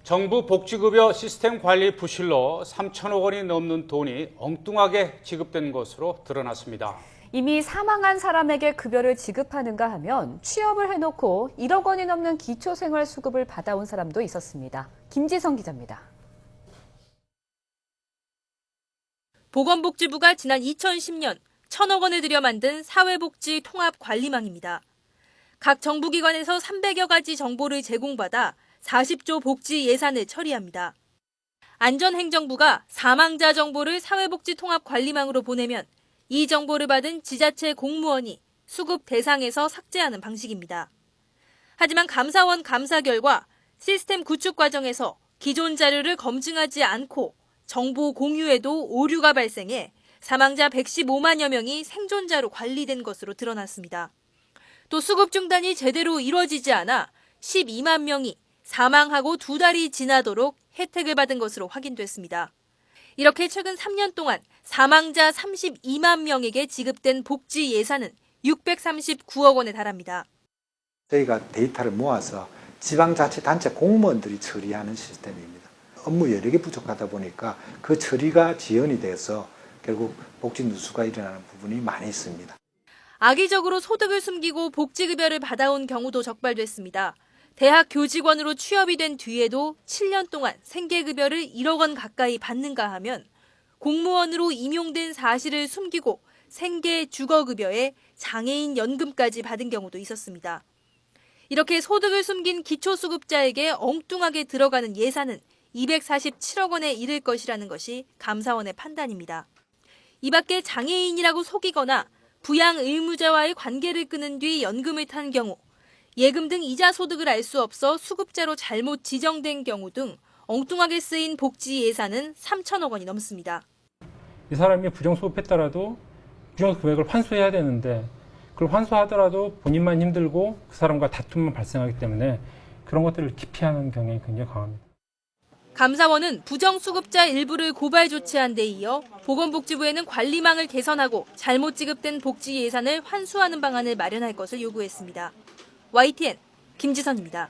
정부 복지급여 시스템 관리 부실로 3천억 원이 넘는 돈이 엉뚱하게 지급된 것으로 드러났습니다. 이미 사망한 사람에게 급여를 지급하는가 하면 취업을 해놓고 1억 원이 넘는 기초생활수급을 받아온 사람도 있었습니다. 김지성 기자입니다. 보건복지부가 지난 2010년 1,000억 원을 들여 만든 사회복지 통합관리망입니다. 각 정부기관에서 300여 가지 정보를 제공받아 40조 복지 예산을 처리합니다. 안전행정부가 사망자 정보를 사회복지 통합관리망으로 보내면 이 정보를 받은 지자체 공무원이 수급 대상에서 삭제하는 방식입니다. 하지만 감사원 감사 결과 시스템 구축 과정에서 기존 자료를 검증하지 않고 정보 공유에도 오류가 발생해 사망자 115만여 명이 생존자로 관리된 것으로 드러났습니다. 또 수급 중단이 제대로 이루어지지 않아 12만 명이 사망하고 2달이 지나도록 혜택을 받은 것으로 확인됐습니다. 이렇게 최근 3년 동안 사망자 32만 명에게 지급된 복지 예산은 639억 원에 달합니다. 저희가 데이터를 모아서 지방자치단체 공무원들이 처리하는 시스템입니다. 업무 여력이 부족하다 보니까 그 처리가 지연이 돼서 결국 복지 누수가 일어나는 부분이 많이 있습니다. 악의적으로 소득을 숨기고 복지급여를 받아온 경우도 적발됐습니다. 대학 교직원으로 취업이 된 뒤에도 7년 동안 생계급여를 1억 원 가까이 받는가 하면 공무원으로 임용된 사실을 숨기고 생계 주거급여에 장애인 연금까지 받은 경우도 있었습니다. 이렇게 소득을 숨긴 기초수급자에게 엉뚱하게 들어가는 예산은 247억 원에 이를 것이라는 것이 감사원의 판단입니다. 이 밖에 장애인이라고 속이거나 부양 의무자와의 관계를 끊은 뒤 연금을 탄 경우, 예금 등 이자 소득을 알 수 없어 수급자로 잘못 지정된 경우 등 엉뚱하게 쓰인 복지 예산은 3천억 원이 넘습니다. 이 사람이 부정수급했더라도 부정 금액을 환수해야 되는데 그걸 환수하더라도 본인만 힘들고 그 사람과 다툼만 발생하기 때문에 그런 것들을 기피하는 경향이 굉장히 강합니다. 감사원은 부정수급자 일부를 고발 조치한 데 이어 보건복지부에는 관리망을 개선하고 잘못 지급된 복지 예산을 환수하는 방안을 마련할 것을 요구했습니다. YTN 김지선입니다.